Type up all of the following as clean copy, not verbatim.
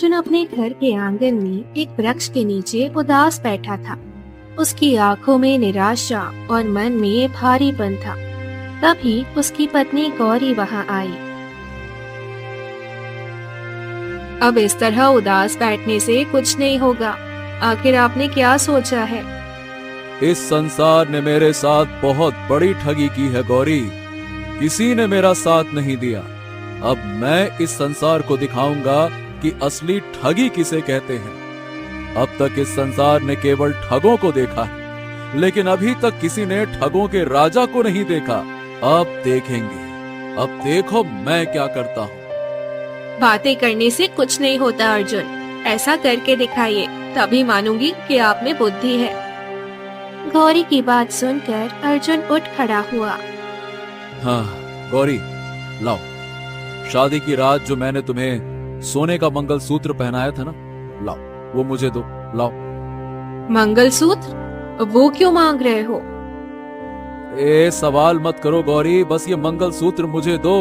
अर्जुन अपने घर के आंगन में एक वृक्ष के नीचे उदास बैठा था। उसकी आंखों में निराशा और मन में भारीपन था। तभी उसकी पत्नी गौरी वहां आई। अब इस तरह उदास बैठने से कुछ नहीं होगा। आखिर आपने क्या सोचा है? इस संसार ने मेरे साथ बहुत बड़ी ठगी की है गौरी। किसी ने मेरा साथ नहीं दिया। अब मैं इस संसार को दिखाऊंगा कि असली ठगी किसे कहते हैं। अब तक इस संसार ने केवल ठगों को देखा है, लेकिन अभी तक किसी ने ठगों के राजा को नहीं देखा। अब देखेंगे। अब देखो मैं क्या करता हूँ। बातें करने से कुछ नहीं होता अर्जुन, ऐसा करके दिखाइए, तभी मानूंगी कि आप में बुद्धि है। गौरी की बात सुनकर अर्जुन उठ खड़ा हुआ। हाँ गौरी, लाओ। शादी की रात जो मैंने तुम्हें सोने का मंगलसूत्र पहनाया था ना, लाओ वो मुझे दो। लाओ। मंगलसूत्र? वो क्यों मांग रहे हो? सवाल मत करो गौरी, बस ये मंगलसूत्र मुझे दो।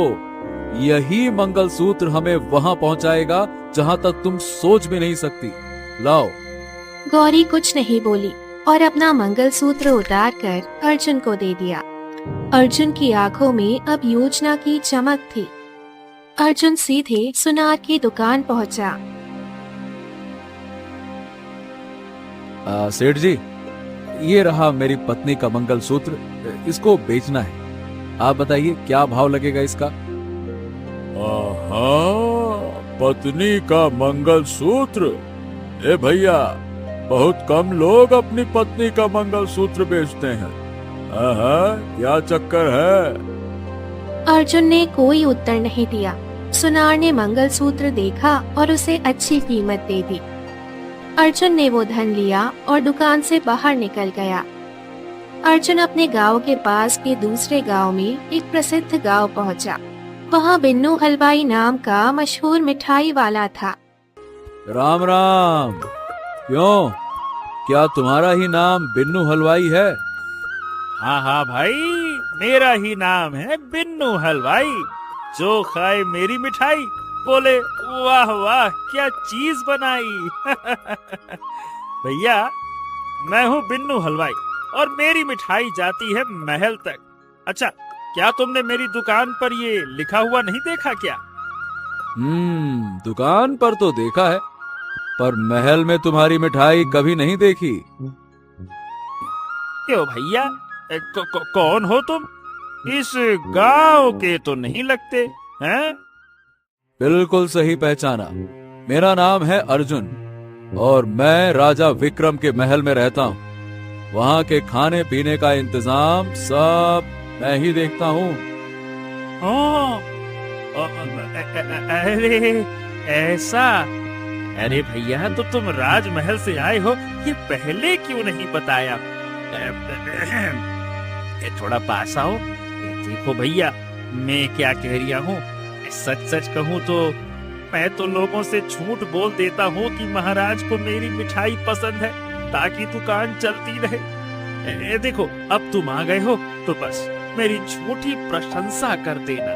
यही मंगलसूत्र हमें वहां पहुंचाएगा जहां तक तुम सोच भी नहीं सकती। लाओ। गौरी कुछ नहीं बोली और अपना मंगलसूत्र उतार कर अर्जुन को दे दिया। अर्जुन की आंखों में अब योजना की चमक थी। अर्जुन सीधे सुनार की दुकान पहुंचा। सेठ जी, ये रहा मेरी पत्नी का मंगलसूत्र, इसको बेचना है। आप बताइए क्या भाव लगेगा इसका? पत्नी का मंगलसूत्र? ए भैया, बहुत कम लोग अपनी पत्नी का मंगलसूत्र बेचते हैं। क्या चक्कर है? अर्जुन ने कोई उत्तर नहीं दिया। सुनार ने मंगलसूत्र देखा और उसे अच्छी कीमत दे दी। अर्जुन ने वो धन लिया और दुकान से बाहर निकल गया। अर्जुन अपने गांव के पास के दूसरे गांव में एक प्रसिद्ध गांव पहुंचा। वहां बिन्नू हलवाई नाम का मशहूर मिठाई वाला था। राम राम। क्यों, क्या तुम्हारा ही नाम बिन्नू हलवाई है? हाँ हाँ भाई, मेरा ही नाम है बिन्नू हलवाई। जो खाए मेरी मिठाई बोले वाह वाह क्या चीज बनाई। भैया, मैं हूँ बिन्नू हलवाई और मेरी मिठाई जाती है महल तक। अच्छा, क्या तुमने मेरी दुकान पर ये लिखा हुआ नहीं देखा क्या? दुकान पर तो देखा है, पर महल में तुम्हारी मिठाई कभी नहीं देखी। क्यों भैया, कौन हो तुम? इस गांव के तो नहीं लगते हैं? बिल्कुल सही पहचाना। मेरा नाम है अर्जुन और मैं राजा विक्रम के महल में रहता हूँ। वहाँ के खाने पीने का इंतजाम सब मैं ही देखता हूँ। अरे ऐसा? अरे भैया, तो तुम राजमहल से आए हो, ये पहले क्यों नहीं बताया? ये थोड़ा पास आओ। देखो भैया, मैं क्या कह रहा हूँ। सच सच कहूँ तो मैं तो लोगों से झूठ बोल देता हूँ कि महाराज को मेरी मिठाई पसंद है, ताकि दुकान चलती रहे। देखो, अब तुम आ गए हो तो बस मेरी झूठी प्रशंसा कर देना।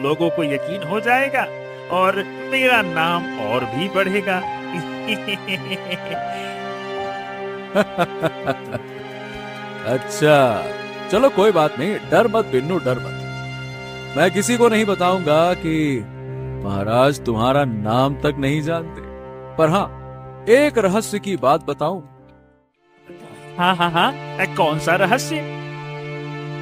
लोगों को यकीन हो जाएगा और मेरा नाम और भी बढ़ेगा। अच्छा, चलो कोई बात नहीं, डर मत बिन्नू, डर मत। मैं किसी को नहीं बताऊंगा कि महाराज तुम्हारा नाम तक नहीं जानते। पर हाँ, एक रहस्य की बात बताऊं? हाँ हाँ हाँ, कौन सा रहस्य?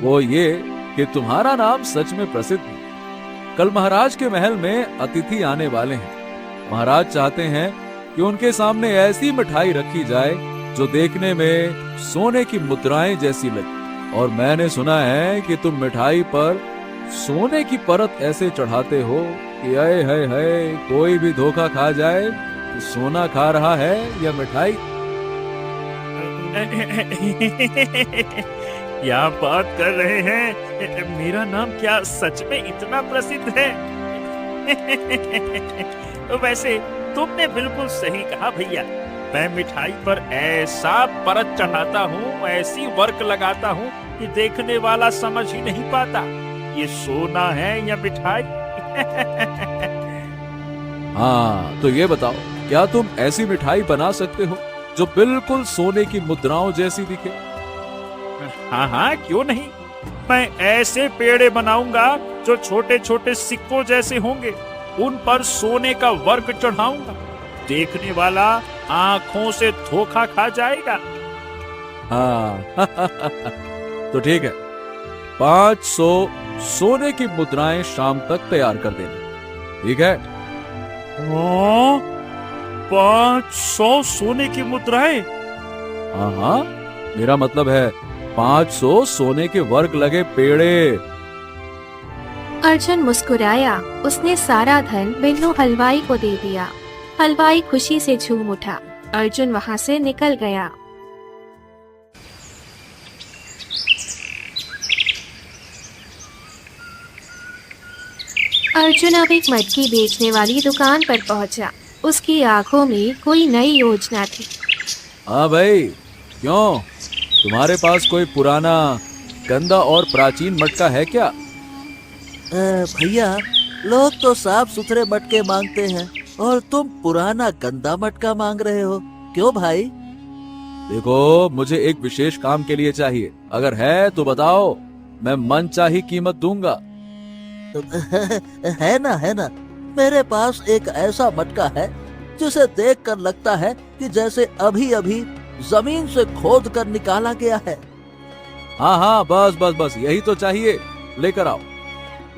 वो ये कि तुम्हारा नाम सच में प्रसिद्ध है। कल महाराज के महल में अतिथि आने वाले हैं। महाराज चाहते हैं कि उनके सामने ऐसी मिठाई रखी जाए जो देखने में सोने की मुद्राएं जैसी लगे। और मैंने सुना है कि तुम मिठाई पर सोने की परत ऐसे चढ़ाते हो कि आए है कोई भी धोखा खा जाए कि सोना खा रहा है या मिठाई। क्या बात कर रहे हैं? मेरा नाम क्या सच में इतना प्रसिद्ध है? वैसे तुमने बिल्कुल सही कहा भैया। मैं मिठाई पर ऐसा परत चढ़ाता हूँ, ऐसी वर्क लगाता हूँ कि देखने वाला समझ ही नहीं पाता ये सोना है या मिठाई। हाँ, तो ये बताओ, क्या तुम ऐसी मिठाई बना सकते हो जो बिल्कुल सोने की मुद्राओं जैसी दिखे? हाँ हाँ, क्यों नहीं। मैं ऐसे पेड़े बनाऊंगा जो छोटे छोटे सिक्कों जैसे होंगे। उन पर सोने का वर्क चढ़ाऊंगा। देखने वाला आंखों से धोखा खा जाएगा। हाँ तो ठीक है, 500 सोने की मुद्राएं शाम तक तैयार कर देना, ठीक है? 500 सोने की मुद्राएं? हाँ हाँ, मेरा मतलब है 500 सोने के वर्क लगे पेड़े। अर्जुन मुस्कुराया। उसने सारा धन बिन्नू हलवाई को दे दिया। हलवाई खुशी से झूम उठा। अर्जुन वहां से निकल गया। अर्जुन अब एक मटकी बेचने वाली दुकान पर पहुंचा। उसकी आंखों में कोई नई योजना थी। हाँ भाई, क्यों? तुम्हारे पास कोई पुराना, गंदा और प्राचीन मटका है क्या? भैया, लोग तो साफ सुथरे मटके मांगते हैं और तुम पुराना गंदा मटका मांग रहे हो। क्यों भाई? देखो, मुझे एक विशेष काम के लिए चाहिए। अगर है तो बताओ, मैं मनचाही कीमत दूंगा। है ना, मेरे पास एक ऐसा मटका है जिसे देखकर लगता है कि जैसे अभी अभी जमीन से खोद कर निकाला गया है। हाँ हाँ, बस यही तो चाहिए, लेकर आओ।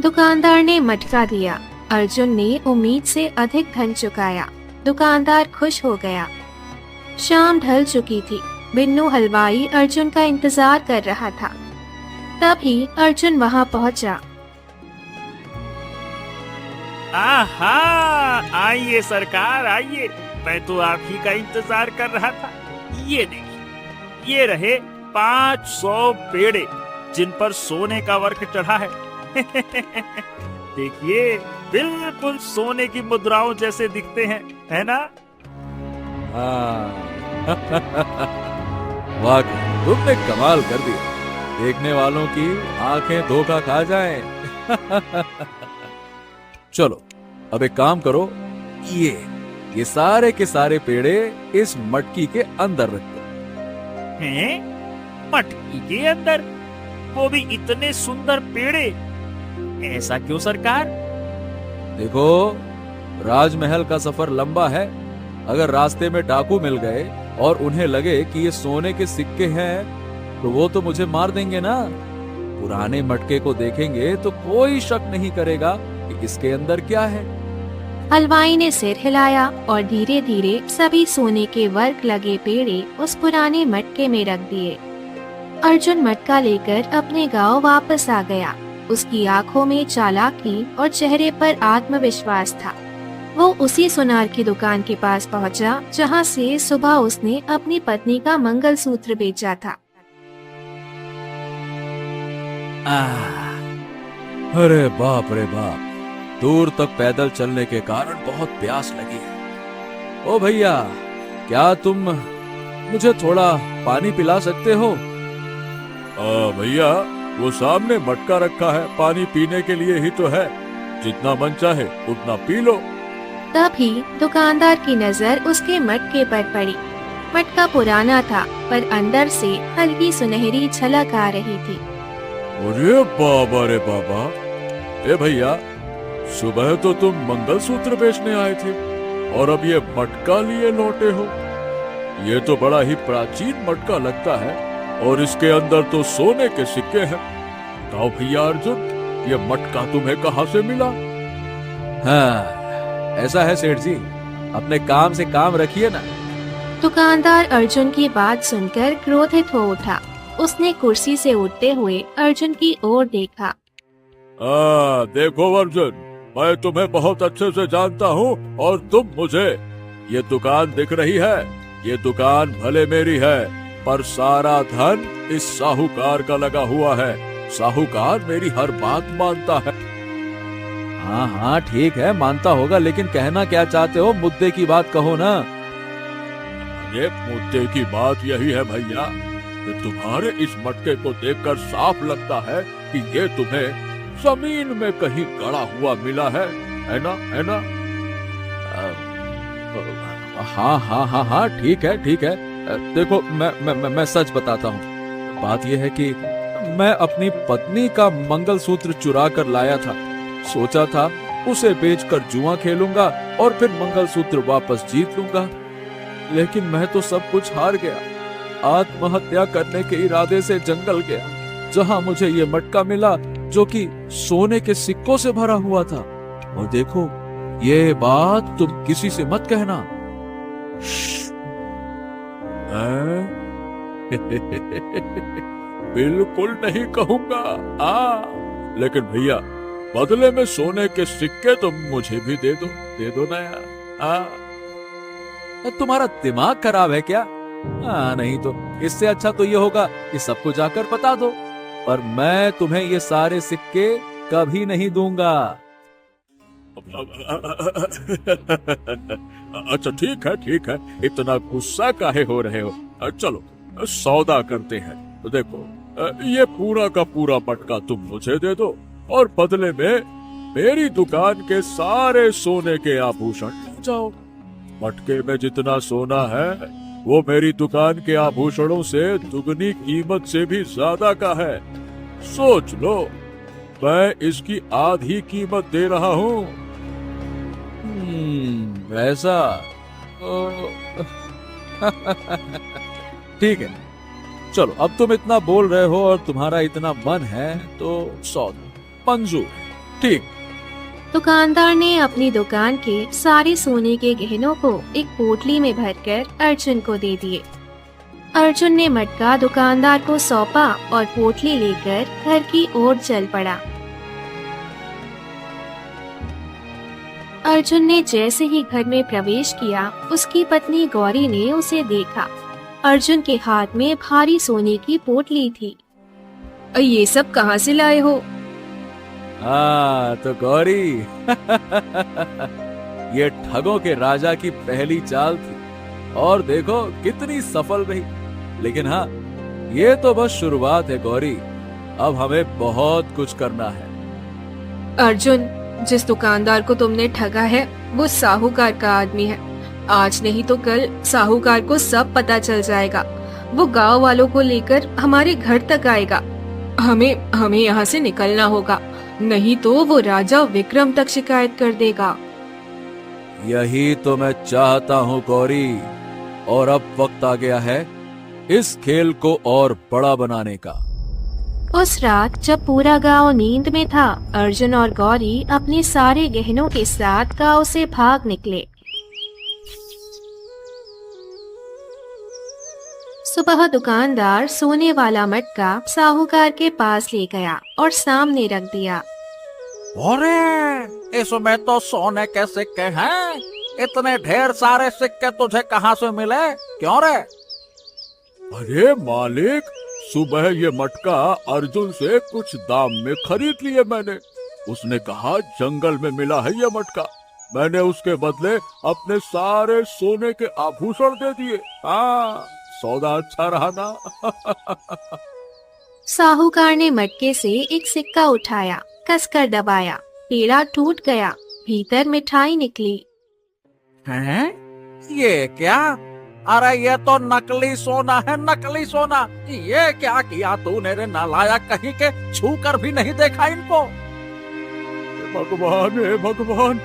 दुकानदार ने मटका दिया। अर्जुन ने उम्मीद से अधिक धन चुकाया। दुकानदार खुश हो गया। शाम ढल चुकी थी। बिन्नू हलवाई अर्जुन का इंतजार कर रहा था। तभी अर्जुन वहां पहुंचा। आहा, आइए सरकार, आइए। मैं तो आप ही का इंतजार कर रहा था। ये देखिए, ये रहे 500 पेड़े जिन पर सोने का वर्क चढ़ा है। देखिए, बिल्कुल सोने की मुद्राओं जैसे दिखते हैं, है ना? वाकई तुमने कमाल कर दिया। देखने वालों की आंखें धोखा खा जाएं। चलो, अब एक काम करो, ये सारे के सारे पेड़े इस मटकी के अंदर रख दो। हैं? मटकी के अंदर? वो भी इतने सुंदर पेड़े? ऐसा क्यों सरकार? देखो, राजमहल का सफर लंबा है। अगर रास्ते में डाकू मिल गए और उन्हें लगे कि ये सोने के सिक्के हैं, तो वो तो मुझे मार देंगे ना। पुराने मटके को देखेंगे तो कोई शक नहीं करेगा कि इसके अंदर क्या है। हलवाई ने सिर हिलाया और धीरे धीरे सभी सोने के वर्क लगे पेड़े उस पुराने मटके में रख दिए। अर्जुन मटका लेकर अपने गांव वापस आ गया। उसकी आंखों में चालाकी और चेहरे पर आत्मविश्वास था। वो उसी सुनार की दुकान के पास पहुंचा जहां से सुबह उसने अपनी पत्नी का मंगलसूत्र बेचा था। अरे बाप रे बाप, दूर तक पैदल चलने के कारण बहुत प्यास लगी है। ओ भैया, क्या तुम मुझे थोड़ा पानी पिला सकते हो? भैया, वो सामने मटका रखा है, पानी पीने के लिए ही तो है। जितना मन चाहे उतना पी लो। तभी दुकानदार की नजर उसके मटके पर पड़ी। मटका पुराना था, पर अंदर से हल्की सुनहरी झलक आ रही थी। अरे बाबा रे बाबा, ए भैया, सुबह तो तुम मंगलसूत्र बेचने आए थे और अब ये मटका लिए लौटे हो। ये तो बड़ा ही प्राचीन मटका लगता है और इसके अंदर तो सोने के सिक्के हैं। बताओ भैया अर्जुन, ये मटका तुम्हें कहाँ से मिला? हाँ, ऐसा है सेठ जी, अपने काम से काम रखिए ना। दुकानदार अर्जुन की बात सुनकर क्रोधित हो उठा। उसने कुर्सी से उठते हुए अर्जुन की ओर देखा। देखो अर्जुन, मैं तुम्हें बहुत अच्छे से जानता हूँ और तुम मुझे। ये दुकान दिख रही है, ये दुकान भले मेरी है, पर सारा धन इस साहूकार का लगा हुआ है। साहूकार मेरी हर बात मानता है। हाँ हाँ ठीक है, मानता होगा, लेकिन कहना क्या चाहते हो? मुद्दे की बात कहो ना। ये मुद्दे की बात यही है भैया कि तुम्हारे इस मटके को देखकर साफ लगता है कि ये तुम्हें जमीन में कहीं गड़ा हुआ मिला है ना? हाँ हाँ हाँ हाँ, ठीक है ठीक है। देखो मैं सच बताता हूँ। बात यह है कि मैं अपनी पत्नी का मंगलसूत्र चुरा कर लाया था। सोचा था उसे बेचकर जुआ खेलूंगा और फिर मंगलसूत्र वापस जीत लूंगा, लेकिन मैं तो सब कुछ हार गया। आत्महत्या करने के इरादे से जंगल गया, जहां मुझे ये मटका मिला जो कि सोने के सिक्कों से भरा हुआ था। और देखो, ये बात तुम किसी से मत कहना। बिल्कुल नहीं कहूंगा। लेकिन भैया, बदले में सोने के सिक्के तुम मुझे भी दे दो ना यार। तुम्हारा दिमाग खराब है क्या? नहीं तो इससे अच्छा तो ये होगा कि सबको जाकर बता दो, पर मैं तुम्हें ये सारे सिक्के कभी नहीं दूंगा। अच्छा ठीक है, इतना गुस्सा काहे हो रहे हो? चलो सौदा करते हैं। तो देखो, ये पूरा का पूरा मटका तुम मुझे दे दो और बदले में मेरी दुकान के सारे सोने के आभूषण ले जाओ। मटके में जितना सोना है वो मेरी दुकान के आभूषणों से दुगनी कीमत से भी ज्यादा का है। सोच लो, मैं इसकी आधी कीमत दे रहा हूँ। वैसा ठीक है, चलो अब तुम इतना बोल रहे हो और तुम्हारा इतना मन है तो सौदा मंजूर है। ठीक। दुकानदार ने अपनी दुकान के सारे सोने के गहनों को एक पोटली में भरकर अर्जुन को दे दिए। अर्जुन ने मटका दुकानदार को सौंपा और पोटली लेकर घर की ओर चल पड़ा। अर्जुन ने जैसे ही घर में प्रवेश किया, उसकी पत्नी गौरी ने उसे देखा। अर्जुन के हाथ में भारी सोने की पोटली थी। ये सब कहाँ से लाए हो? तो गौरी ये ठगों के राजा की पहली चाल थी और देखो कितनी सफल रही। लेकिन हाँ, ये तो बस शुरुआत है गौरी, अब हमें बहुत कुछ करना है। अर्जुन, जिस दुकानदार को तुमने ठगा है वो साहूकार का आदमी है। आज नहीं तो कल साहूकार को सब पता चल जाएगा। वो गांव वालों को लेकर हमारे घर तक आएगा। हमें यहाँ से निकलना होगा, नहीं तो वो राजा विक्रम तक शिकायत कर देगा। यही तो मैं चाहता हूँ गौरी, और अब वक्त आ गया है इस खेल को और बड़ा बनाने का। उस रात जब पूरा गांव नींद में था, अर्जुन और गौरी अपने सारे गहनों के साथ गांव से भाग निकले। सुबह दुकानदार सोने वाला मटका साहूकार के पास ले गया और सामने रख दिया। अरे, इसमें तो सोने के सिक्के हैं। इतने ढेर सारे सिक्के तुझे कहाँ से मिले? क्यों रे? अरे मालिक, सुबह ये मटका अर्जुन से कुछ दाम में खरीद लिए मैंने। उसने कहा जंगल में मिला है ये मटका। मैंने उसके बदले अपने सारे सोने के आभूषण दे दिए। सौदा अच्छा रहा ना? साहूकार ने मटके से एक सिक्का उठाया, कसकर दबाया, पेड़ा टूट गया, भीतर मिठाई निकली। हैं? ये क्या? अरे ये तो नकली सोना है, नकली सोना। ये क्या किया तूने रे नालायक कहीं के? छू कर भी नहीं देखा इनको? भगवान है भगवान,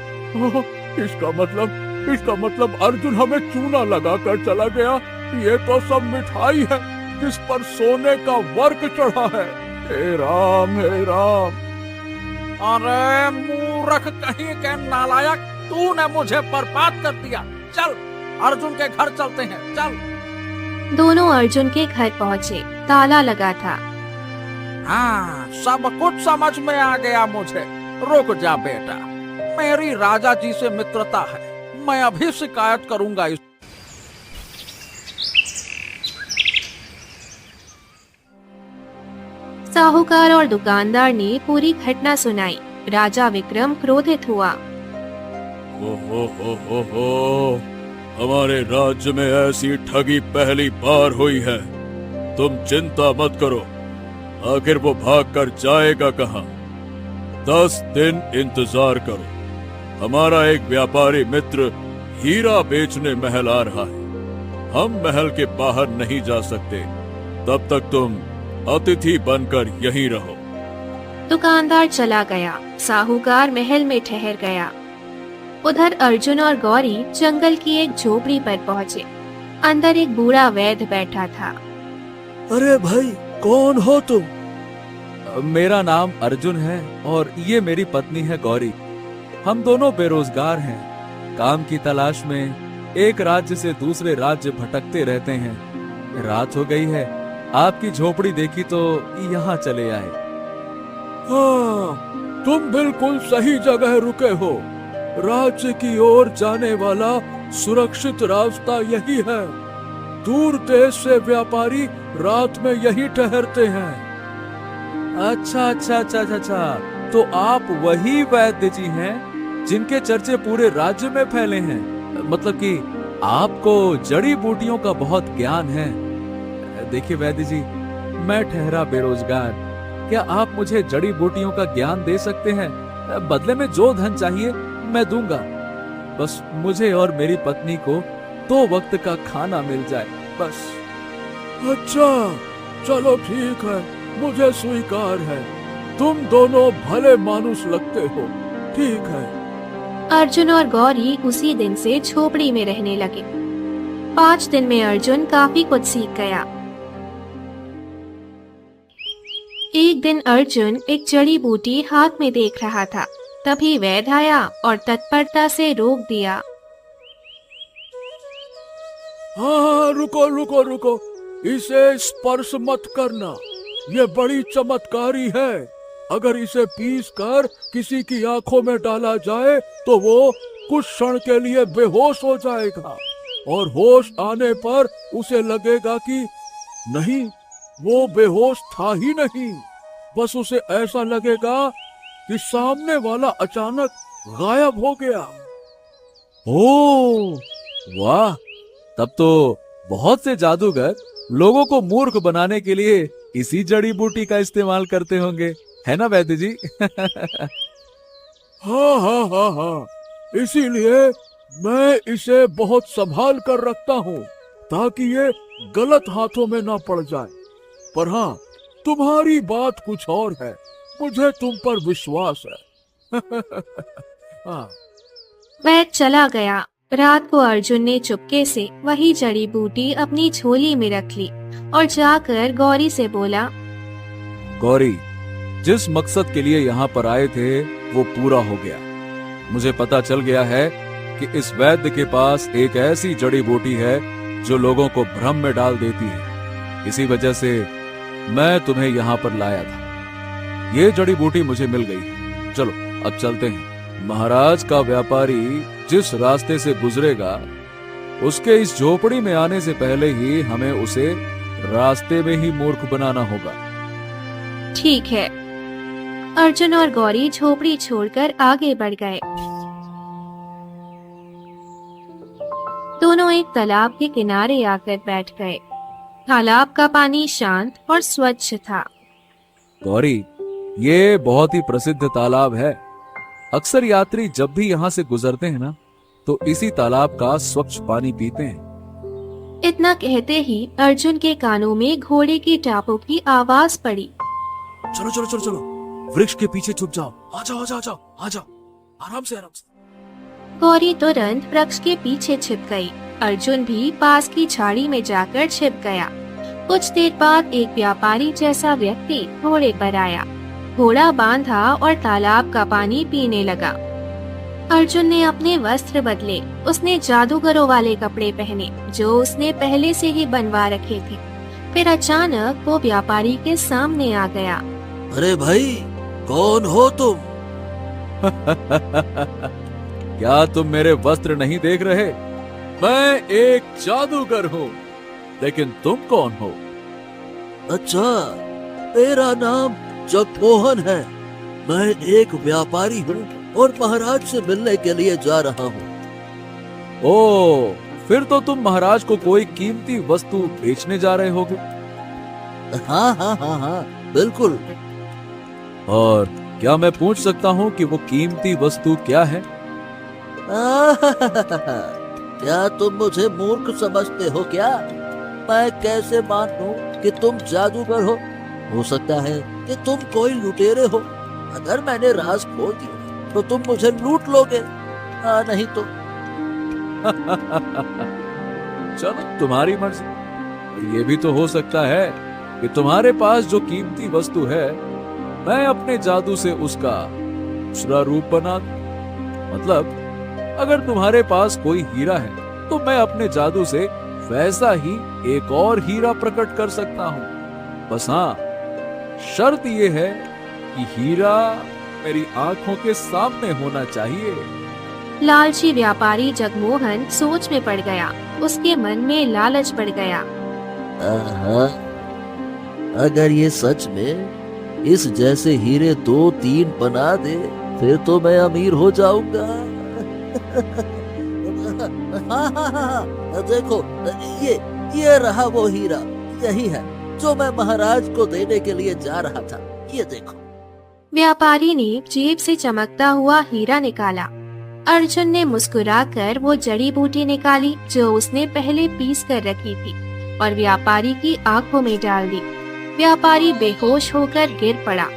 इसका मतलब अर्जुन हमें चूना लगा कर चला गया। ये तो सब मिठाई है जिस पर सोने का वर्क चढ़ा है। हे राम हे राम। अरे मूर्ख कहीं के नालायक, तूने मुझे बर्बाद कर दिया। चल अर्जुन के घर चलते हैं, चल। दोनों अर्जुन के घर पहुँचे। ताला लगा था। हाँ, सब कुछ समझ में आ गया मुझे। रुक जा बेटा, मेरी राजा जी से मित्रता है, मैं अभी शिकायत करूंगा इस। साहूकार और दुकानदार ने पूरी घटना सुनाई। राजा विक्रम क्रोधित हुआ। हो, हमारे राज्य में ऐसी ठगी पहली बार हुई है। तुम चिंता मत करो, आखिर वो भागकर जाएगा कहाँ? 10 दिन इंतजार करो। हमारा एक व्यापारी मित्र हीरा बेचने महल आ रहा है। हम महल के बाहर नहीं जा सकते, तब तक तुम अतिथि बनकर यहीं रहो। दुकानदार चला गया। साहूकार महल में ठहर गया। उधर अर्जुन और गौरी जंगल की एक झोपड़ी पर पहुँचे। अंदर एक बूढ़ा वैद्य बैठा था। अरे भाई, कौन हो तुम? मेरा नाम अर्जुन है और ये मेरी पत्नी है गौरी। हम दोनों बेरोजगार हैं। काम की तलाश में एक राज्य से दूसरे राज्य भटकते रहते हैं। रात हो गई है, आपकी झोपड़ी देखी तो यहाँ चले आए। हाँ, तुम बिल्कुल सही जगह रुके हो। राज्य की ओर जाने वाला सुरक्षित रास्ता यही है। दूर देश से व्यापारी रात में यही ठहरते हैं। अच्छा अच्छा अच्छा अच्छा अच्छा, तो आप वही वैद्य जी हैं जिनके चर्चे पूरे राज्य में फैले हैं। मतलब कि आपको जड़ी बूटियों का बहुत ज्ञान है। देखिए वैद्य जी, मैं ठहरा बेरोजगार, क्या आप मुझे जड़ी बूटियों का ज्ञान दे सकते हैं? बदले में जो धन चाहिए मैं दूंगा। बस मुझे और मेरी पत्नी को 2 वक्त का खाना मिल जाए बस। अच्छा, चलो ठीक है, मुझे स्वीकार है। तुम दोनों भले मानुस लगते हो। ठीक है। अर्जुन और गौरी उसी दिन से झोपड़ी में रहने लगे। 5 दिन में अर्जुन काफी कुछ सीख गया। एक दिन अर्जुन एक जड़ी बूटी हाथ में देख रहा था। तभी वैद्य आया और तत्परता से रोक दिया। हाँ, रुको रुको रुको, इसे स्पर्श मत करना। ये बड़ी चमत्कारी है। अगर इसे पीस कर किसी की आंखों में डाला जाए तो वो कुछ क्षण के लिए बेहोश हो जाएगा और होश आने पर उसे लगेगा कि नहीं, वो बेहोश था ही नहीं। बस उसे ऐसा लगेगा कि सामने वाला अचानक गायब हो गया। ओह वाह, तब तो बहुत से जादूगर लोगों को मूर्ख बनाने के लिए इसी जड़ी बूटी का इस्तेमाल करते होंगे, है ना वैद्य जी? हाँ हाँ हाँ हाँ, इसीलिए मैं इसे बहुत संभाल कर रखता हूँ ताकि ये गलत हाथों में ना पड़ जाए। पर हाँ, तुम्हारी बात कुछ और है। मुझे तुम पर विश्वास है। हाँ। वैद्य चला गया। रात को अर्जुन ने चुपके से वही जड़ी बूटी अपनी झोली में रख ली और जाकर गौरी से बोला, गौरी, जिस मकसद के लिए यहाँ पर आए थे वो पूरा हो गया। मुझे पता चल गया है कि इस वैद्य के पास एक ऐसी जड़ी बूटी है जो लोगों को भ्रम में डाल देती है। इसी वजह से मैं तुम्हें यहाँ पर लाया था। ये जड़ी बूटी मुझे मिल गई। चलो अब चलते हैं। महाराज का व्यापारी जिस रास्ते से गुजरेगा उसके इस झोपड़ी में आने से पहले ही हमें उसे रास्ते में ही मूर्ख बनाना होगा। ठीक है। अर्जुन और गौरी झोपड़ी छोड़कर आगे बढ़ गए। दोनों एक तालाब के किनारे आकर बैठ गए। तालाब का पानी शांत और स्वच्छ था। गौरी, ये बहुत ही प्रसिद्ध तालाब है। अक्सर यात्री जब भी यहाँ से गुजरते हैं ना, तो इसी तालाब का स्वच्छ पानी पीते हैं। इतना कहते ही अर्जुन के कानों में घोड़े की टापों की आवाज पड़ी। चलो चलो चलो चलो, वृक्ष के पीछे छुप जाओ। आ जाओ आ जाओ आ जाओ आ जाओ, आराम से आराम से। गौरी तुरंत वृक्ष के पीछे छिप गई। अर्जुन भी पास की झाड़ी में जाकर छिप गया। कुछ देर बाद एक व्यापारी जैसा व्यक्ति घोड़े पर आया। घोड़ा बांधा और तालाब का पानी पीने लगा। अर्जुन ने अपने वस्त्र बदले। उसने जादूगरों वाले कपड़े पहने जो उसने पहले से ही बनवा रखे थे। फिर अचानक वो व्यापारी के सामने आ गया। अरे भाई, कौन हो तुम? क्या तुम मेरे वस्त्र नहीं देख रहे? मैं एक जादूगर हूँ। लेकिन तुम कौन हो? अच्छा, मेरा नाम जगमोहन है। मैं एक व्यापारी हूँ और महाराज से मिलने के लिए जा रहा हूँ। ओ, फिर तो तुम महाराज को कोई कीमती वस्तु बेचने जा रहे होगे। हाँ हाँ हाँ हाँ, बिल्कुल। और क्या मैं पूछ सकता हूँ कि वो कीमती वस्तु क्या है? क्या तुम मुझे मूर्ख समझते हो क्या? मैं कैसे मान लूं कि तुम जादूगर हो सकता है कि तुम कोई लुटेरे हो। अगर मैंने राज खोल दिया तो तुम मुझे लूट लोगे, नहीं तो। चलो तुम्हारी मर्जी। ये भी तो हो सकता है कि तुम्हारे पास जो कीमती वस्तु है मैं अपने जादू से उसका दूसरा रूप बना दूं। मतलब अगर तुम्हारे पास कोई हीरा है तो मैं अपने जादू से वैसा ही एक और हीरा प्रकट कर सकता हूं। बस हाँ, शर्त यह है कि हीरा मेरी आंखों के सामने होना चाहिए। लालची व्यापारी जगमोहन सोच में पड़ गया। उसके मन में लालच बढ़ गया। आहा, अगर ये सच में इस जैसे हीरे 2-3 बना दे फिर तो मैं अमीर हो जाऊंगा। हाँ, देखो ये रहा वो हीरा। यही है जो मैं महाराज को देने के लिए जा रहा था। ये देखो। व्यापारी ने जेब से चमकता हुआ हीरा निकाला। अर्जुन ने मुस्कुराकर वो जड़ी बूटी निकाली जो उसने पहले पीस कर रखी थी और व्यापारी की आंखों में डाल दी। व्यापारी बेहोश होकर गिर पड़ा।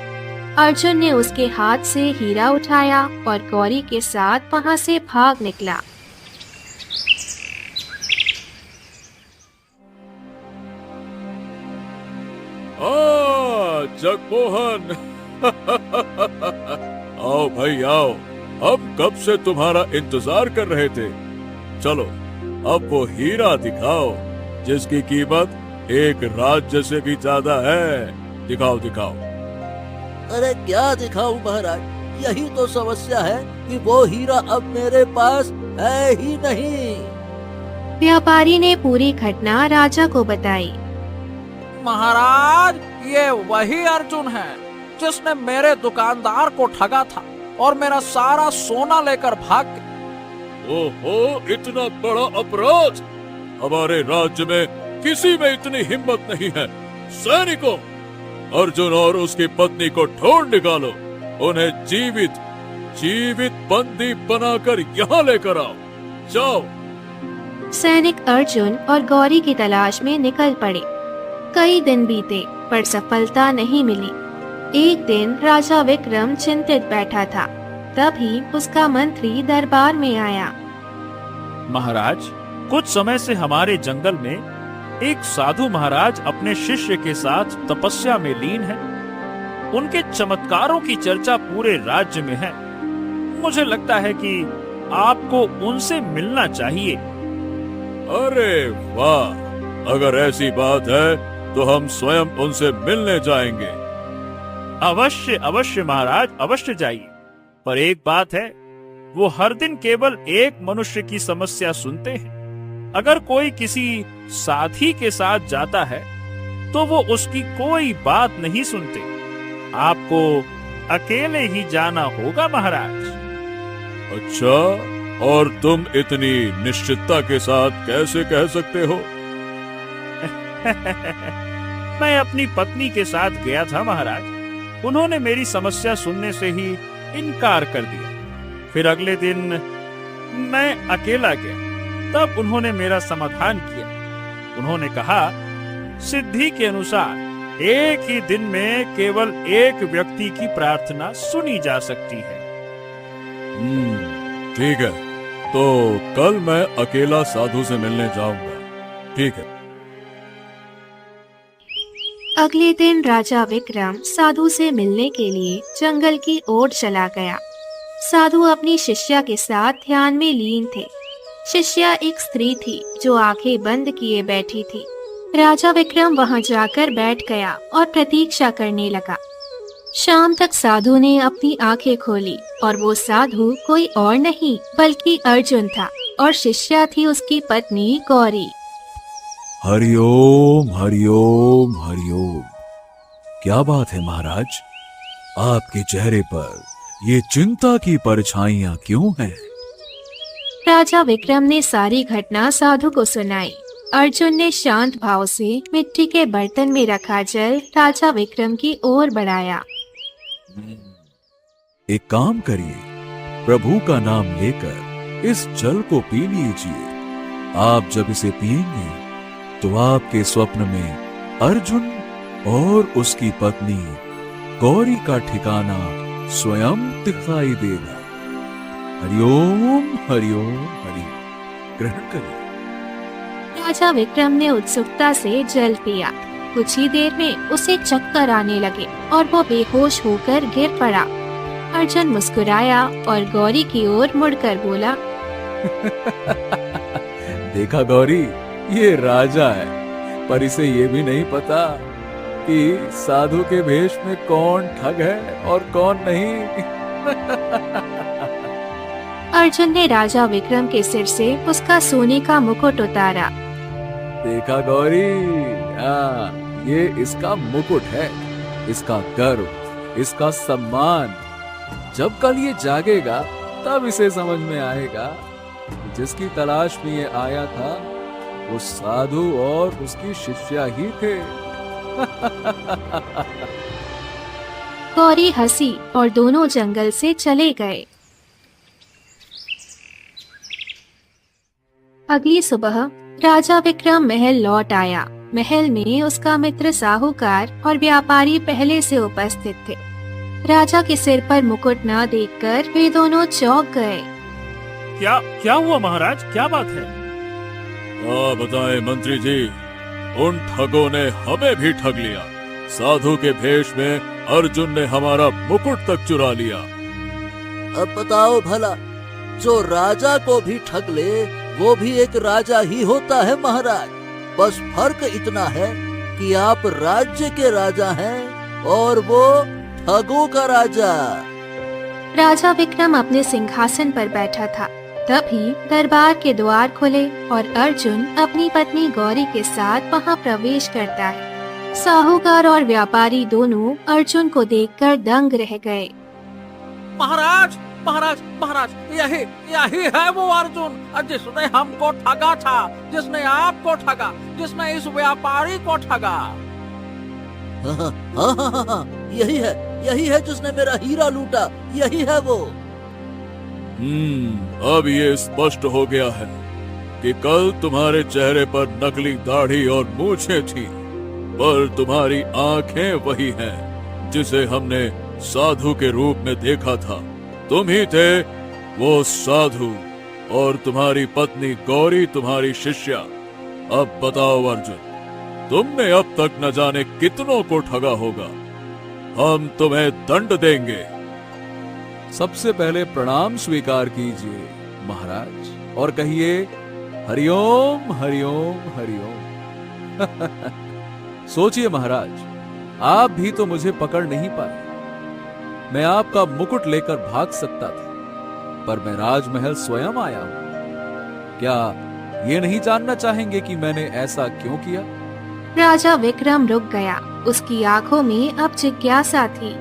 अर्जुन ने उसके हाथ से हीरा उठाया और गौरी के साथ वहां से भाग निकला। जगमोहन, आओ भाई आओ, हम कब से तुम्हारा इंतजार कर रहे थे। चलो अब वो हीरा दिखाओ जिसकी कीमत एक राज्य से भी ज्यादा है। दिखाओ दिखाओ। अरे क्या दिखाऊं महाराज, यही तो समस्या है कि वो हीरा अब मेरे पास है ही नहीं। व्यापारी ने पूरी घटना राजा को बताई। महाराज, ये वही अर्जुन है जिसने मेरे दुकानदार को ठगा था और मेरा सारा सोना लेकर भाग गया। ओहो, इतना बड़ा अपराध! हमारे राज्य में किसी में इतनी हिम्मत नहीं है। सैनिकों, अर्जुन और उसकी पत्नी को ढूंढ निकालो। उन्हें जीवित बंदी बनाकर यहाँ लेकर आओ। जाओ। सैनिक अर्जुन और गौरी की तलाश में निकल पड़े। कई दिन बीते पर सफलता नहीं मिली। एक दिन राजा विक्रम चिंतित बैठा था। तभी उसका मंत्री दरबार में आया। महाराज, कुछ समय से हमारे जंगल में एक साधु महाराज अपने शिष्य के साथ तपस्या में लीन है। उनके चमत्कारों की चर्चा पूरे राज्य में है। मुझे लगता है कि आपको उनसे मिलना चाहिए। अरे वाह! अगर ऐसी बात है तो हम स्वयं उनसे मिलने जाएंगे। अवश्य अवश्य महाराज, अवश्य जाइए। पर एक बात है, वो हर दिन केवल एक मनुष्य की समस्या सुनते हैं। अगर कोई किसी साथी के साथ जाता है तो वो उसकी कोई बात नहीं सुनते। आपको अकेले ही जाना होगा महाराज। अच्छा, और तुम इतनी निश्चितता के साथ कैसे कह सकते हो? मैं अपनी पत्नी के साथ गया था महाराज। उन्होंने मेरी समस्या सुनने से ही इनकार कर दिया। फिर अगले दिन मैं अकेला गया, तब उन्होंने मेरा समाधान किया। उन्होंने कहा, सिद्धि के अनुसार एक ही दिन में केवल एक व्यक्ति की प्रार्थना सुनी जा सकती है। ठीक है, तो कल मैं अकेला साधु से मिलने जाऊंगा। ठीक है। अगले दिन राजा विक्रम साधु से मिलने के लिए जंगल की ओर चला गया। साधु अपनी शिष्या के साथ ध्यान में लीन थे। शिष्या एक स्त्री थी जो आंखें बंद किए बैठी थी। राजा विक्रम वहां जाकर बैठ गया और प्रतीक्षा करने लगा। शाम तक साधु ने अपनी आंखें खोली और वो साधु कोई और नहीं बल्कि अर्जुन था और शिष्या थी उसकी पत्नी गौरी। हरिओम हरिओम हरिओम। क्या बात है महाराज, आपके चेहरे पर ये चिंता की परछाइयां क्यों हैं? राजा विक्रम ने सारी घटना साधु को सुनाई। अर्जुन ने शांत भाव से मिट्टी के बर्तन में रखा जल राजा विक्रम की ओर बढ़ाया। एक काम करिए, प्रभु का नाम लेकर इस जल को पी लीजिए। आप जब इसे पिएंगे तो आपके स्वप्न में अर्जुन और उसकी पत्नी गौरी का ठिकाना स्वयं दिखाई देगा। हरिओम हरिओम हरि। ग्रहण करिए। राजा विक्रम ने उत्सुकता से जल पिया। कुछ ही देर में उसे चक्कर आने लगे और वो बेहोश होकर गिर पड़ा। अर्जुन मुस्कुराया और गौरी की ओर मुड़कर बोला, देखा गौरी, ये राजा है, पर इसे ये भी नहीं पता कि साधु के भेष में कौन ठग है और कौन नहीं। अर्जुन ने राजा विक्रम के सिर से उसका सोने का मुकुट उतारा। देखा गौरी, ये इसका मुकुट है, इसका गर्व, इसका सम्मान। जब कल ये जागेगा तब इसे समझ में आएगा जिसकी तलाश में ये आया था वो साधु और उसकी शिष्या ही थे। गौरी हंसी और दोनों जंगल से चले गए। अगली सुबह राजा विक्रम महल लौट आया। महल में उसका मित्र साहूकार और व्यापारी पहले से उपस्थित थे। राजा के सिर पर मुकुट न देखकर वे दोनों चौंक गए। क्या क्या हुआ महाराज, क्या बात है? बताएं मंत्री जी, उन ठगों ने हमें भी ठग लिया। साधु के भेष में अर्जुन ने हमारा मुकुट तक चुरा लिया। अब बताओ भला, जो राजा को भी ठग ले वो भी एक राजा ही होता है महाराज। बस फर्क इतना है कि आप राज्य के राजा हैं और वो ठगों का राजा। राजा विक्रम अपने सिंहासन पर बैठा था। तभी दरबार के द्वार खुले और अर्जुन अपनी पत्नी गौरी के साथ वहां प्रवेश करता है। साहूकार और व्यापारी दोनों अर्जुन को देखकर दंग रह गए। महाराज महाराज महाराज, यही यही है वो अर्जुन जिसने हमको ठगा था, जिसने आपको ठगा, जिसने इस व्यापारी को ठगा। हाँ, यही है जिसने मेरा हीरा लूटा, यही है वो। अब ये स्पष्ट हो गया है कि कल तुम्हारे चेहरे पर नकली दाढ़ी और मूछें थी, पर तुम्हारी आंखें वही हैं जिसे हमने साधु के रूप में देखा था। तुम ही थे वो साधु और तुम्हारी पत्नी गौरी तुम्हारी शिष्या। अब बताओ अर्जुन, तुमने अब तक न जाने कितनों को ठगा होगा। हम तुम्हें दंड देंगे। सबसे पहले प्रणाम स्वीकार कीजिए महाराज और कहिए हरिओम हरिओम हरिओम। सोचिए महाराज, आप भी तो मुझे पकड़ नहीं पाए। मैं आपका मुकुट लेकर भाग सकता था, पर मैं राजमहल स्वयं आया हूं। क्या ये नहीं जानना चाहेंगे कि मैंने ऐसा क्यों किया? राजा विक्रम रुक गया। उसकी आंखों में अब जिज्ञासा थी।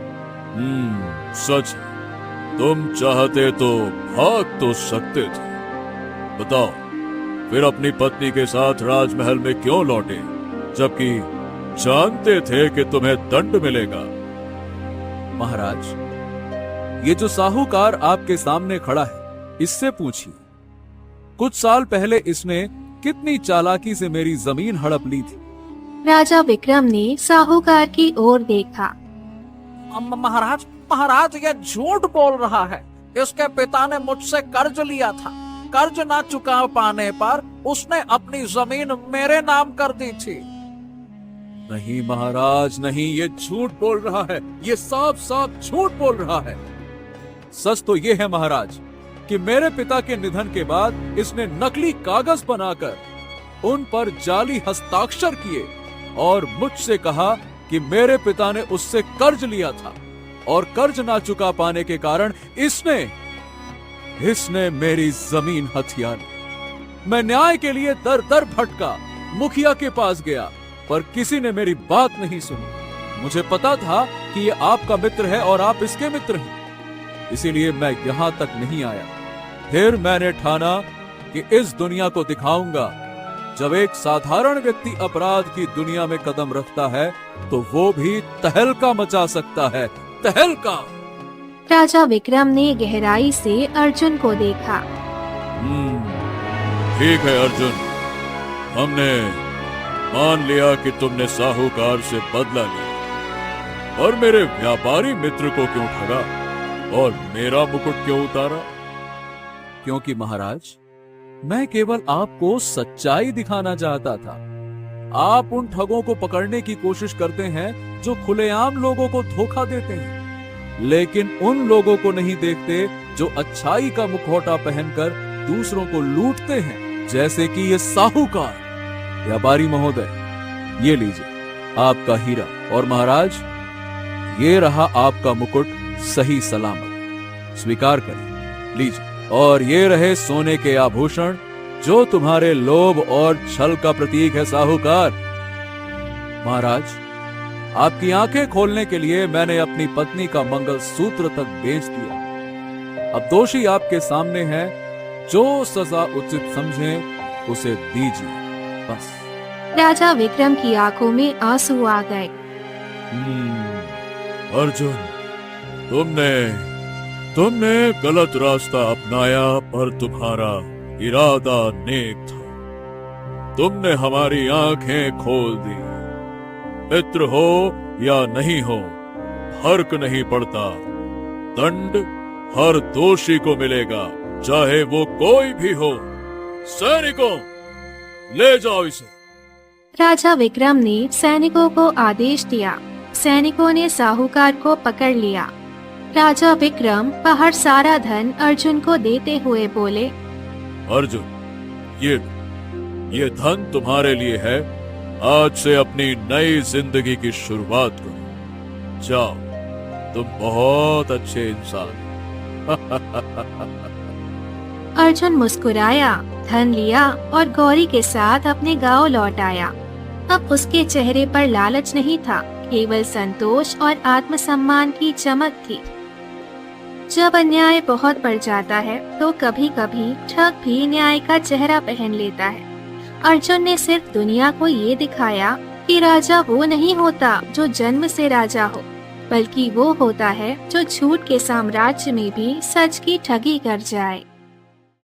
सच है, तुम चाहते तो भाग तो सकते थे। बताओ, फिर अपनी पत्नी के साथ राजमहल में क्यों लौटे, जबकि जानते थे कि तुम्हें दंड मिलेगा? महाराज, ये जो साहूकार आपके सामने खड़ा है, इससे पूछिए, कुछ साल पहले इसने कितनी चालाकी से मेरी जमीन हड़प ली थी। राजा विक्रम ने साहूकार की ओर देखा। महाराज महाराज, ये झूठ बोल रहा है। इसके पिता ने मुझसे कर्ज लिया था। कर्ज ना चुका पाने पर उसने अपनी जमीन मेरे नाम कर दी थी। नहीं महाराज नहीं, ये झूठ बोल रहा है, ये साफ साफ झूठ बोल रहा है। सच तो ये है महाराज कि मेरे पिता के निधन के बाद इसने नकली कागज बनाकर उन पर जाली हस्ताक्षर किए और मुझसे कहा कि मेरे पिता ने उससे कर्ज लिया था और कर्ज ना चुका पाने के कारण इसने मेरी जमीन हथिया ली। मैं न्याय के लिए दर दर भटका, मुखिया के पास गया, पर किसी ने मेरी बात नहीं सुनी। मुझे पता था कि ये आपका मित्र है और आप इसके मित्र हैं, इसीलिए मैं यहां तक नहीं आया। फिर मैंने ठाना कि इस दुनिया को दिखाऊंगा, जब एक साधारण व्यक्ति अपराध की दुनिया में कदम रखता है तो वो भी तहलका मचा सकता है, तहलका। राजा विक्रम ने गहराई से अर्जुन को देखा। ठीक है अर्जुन, हमने मान लिया कि तुमने साहूकार से बदला लिया और मेरे व्यापारी मित्र को क्यों ठगा और मेरा मुकुट क्यों उतारा? क्योंकि महाराज, मैं केवल आपको सच्चाई दिखाना चाहता था। आप उन ठगों को पकड़ने की कोशिश करते हैं जो खुलेआम लोगों को धोखा देते हैं, लेकिन उन लोगों को नहीं देखते जो अच्छाई का मुखौटा पहनकर दूसरों को लूटते हैं, जैसे कि ये साहूकार। व्यापारी महोदय, ये लीजिए आपका हीरा, और महाराज ये रहा आपका मुकुट सही सलामत, स्वीकार करें, लीजिए। और ये रहे सोने के आभूषण जो तुम्हारे लोभ और छल का प्रतीक है साहूकार। महाराज, आपकी आंखें खोलने के लिए मैंने अपनी पत्नी का मंगलसूत्र तक बेच दिया। अब दोषी आपके सामने है, जो सजा उचित समझें उसे दीजिए, बस। राजा विक्रम की आंखों में आंसू आ गए। अर्जुन, तुमने गलत रास्ता अपनाया, पर तुम्हारा इरादा नेक था। तुमने हमारी आंखें खोल दी। मित्र हो या नहीं हो, फर्क नहीं पड़ता। दंड हर दोषी को मिलेगा, चाहे वो कोई भी हो। सैनिकों, ले जाओ इसे। राजा विक्रम ने सैनिकों को आदेश दिया। सैनिकों ने साहूकार को पकड़ लिया। राजा विक्रम बाहर सारा धन अर्जुन को देते हुए बोले, अर्जुन, ये धन तुम्हारे लिए है। आज से अपनी नई जिंदगी की शुरुआत करो। जाओ, तुम बहुत अच्छे इंसान। अर्जुन मुस्कुराया, धन लिया और गौरी के साथ अपने गांव लौट आया। अब उसके चेहरे पर लालच नहीं था, केवल संतोष और आत्मसम्मान की चमक थी। जब अन्याय बहुत बढ़ जाता है तो कभी कभी ठग भी न्याय का चेहरा पहन लेता है। अर्जुन ने सिर्फ दुनिया को ये दिखाया कि राजा वो नहीं होता जो जन्म से राजा हो, बल्कि वो होता है जो झूठ के साम्राज्य में भी सच की ठगी कर जाए।